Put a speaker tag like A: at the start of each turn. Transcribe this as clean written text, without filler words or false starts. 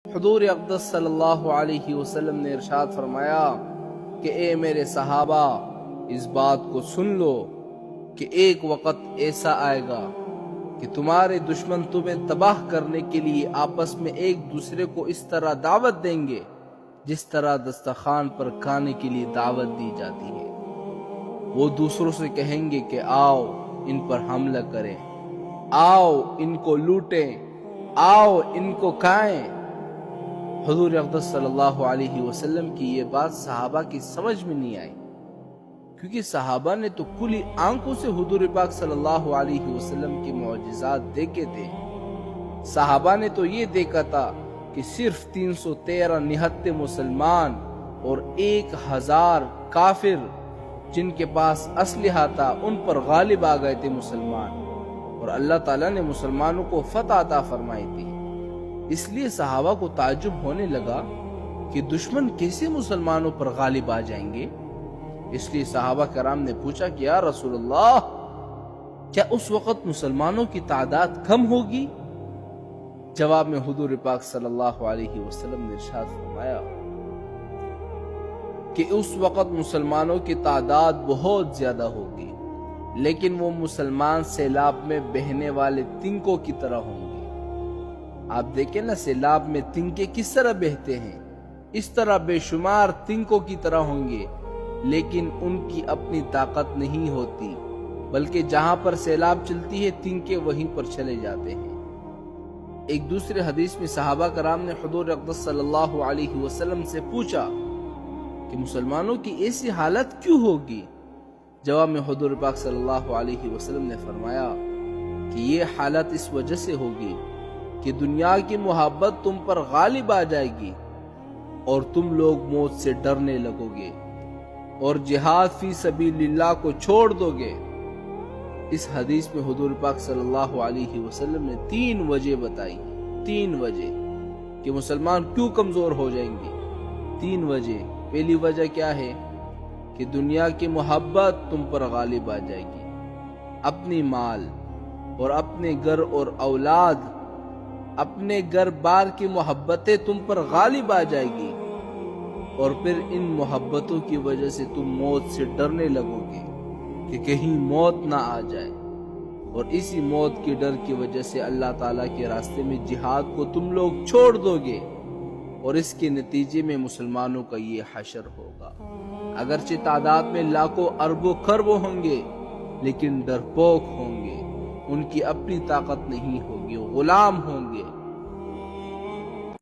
A: حضور اقدس صلی اللہ علیہ وسلم نے ارشاد فرمایا کہ اے میرے صحابہ، اس بات کو سن لو کہ ایک وقت ایسا آئے گا کہ تمہارے دشمن تمہیں تباہ کرنے کے لیے آپس میں ایک دوسرے کو اس طرح دعوت دیں گے جس طرح دسترخوان پر کھانے کے لیے دعوت دی جاتی ہے۔ وہ دوسروں سے کہیں گے کہ آؤ ان پر حملہ کریں، آؤ ان کو لوٹیں، آؤ ان کو کھائیں۔ حضور اقدس صلی اللہ علیہ وسلم کی یہ بات صحابہ کی سمجھ میں نہیں آئی، کیونکہ صحابہ نے تو کھلی آنکھوں سے حضور پاک صلی اللہ علیہ وسلم کے معجزات دیکھے تھے۔ صحابہ نے تو یہ دیکھا تھا کہ صرف 313 نہتے مسلمان اور 1000 کافر جن کے پاس اسلحہ تھا ان پر غالب آ گئے تھے مسلمان، اور اللہ تعالیٰ نے مسلمانوں کو فتح عطا فرمائی تھی۔ اس لیے صحابہ کو تعجب ہونے لگا کہ دشمن کیسے مسلمانوں پر غالب آ جائیں گے۔ اس لیے صحابہ کرام نے پوچھا کہ یا رسول اللہ، کیا اس وقت مسلمانوں کی تعداد کم ہوگی؟ جواب میں حضور پاک صلی اللہ علیہ وسلم نے ارشاد فرمایا کہ اس وقت مسلمانوں کی تعداد بہت زیادہ ہوگی، لیکن وہ مسلمان سیلاب میں بہنے والے تنکوں کی طرح ہوں گے۔ آپ دیکھیں نا، سیلاب میں تنکے کس طرح بہتے ہیں، اس طرح بے شمار تنکوں کی طرح ہوں گے، لیکن ان کی اپنی طاقت نہیں ہوتی، بلکہ جہاں پر سیلاب چلتی ہے تنکے وہیں پر چلے جاتے ہیں۔ ایک دوسرے حدیث میں صحابہ کرام نے حضور اقدس صلی اللہ علیہ وسلم سے پوچھا کہ مسلمانوں کی ایسی حالت کیوں ہوگی؟ جواب میں حضور پاک صلی اللہ علیہ وسلم نے فرمایا کہ یہ حالت اس وجہ سے ہوگی کہ دنیا کی محبت تم پر غالب آ جائے گی اور تم لوگ موت سے ڈرنے لگو گے اور جہاد فی سبیل اللہ کو چھوڑ دو گے۔ اس حدیث میں حضور پاک صلی اللہ علیہ وسلم نے 3 وجہ بتائی، 3 وجہ کہ مسلمان کیوں کمزور ہو جائیں گے۔ 3 وجہ۔ پہلی وجہ کیا ہے کہ دنیا کی محبت تم پر غالب آ جائے گی، اپنی مال اور اپنے گھر اور اولاد، اپنے گھر بار کی محبتیں تم پر غالب آ جائے گی، اور پھر ان محبتوں کی وجہ سے تم موت سے ڈرنے لگو گے کہ کہیں موت نہ آ جائے، اور اسی موت کے ڈر کی وجہ سے اللہ تعالیٰ کے راستے میں جہاد کو تم لوگ چھوڑ دو گے، اور اس کے نتیجے میں مسلمانوں کا یہ حشر ہوگا۔ اگرچہ تعداد میں لاکھوں اربوں خربوں ہوں گے، لیکن ڈرپوک ہوں گے، ان کی اپنی طاقت نہیں ہوگی، غلام ہوں گے۔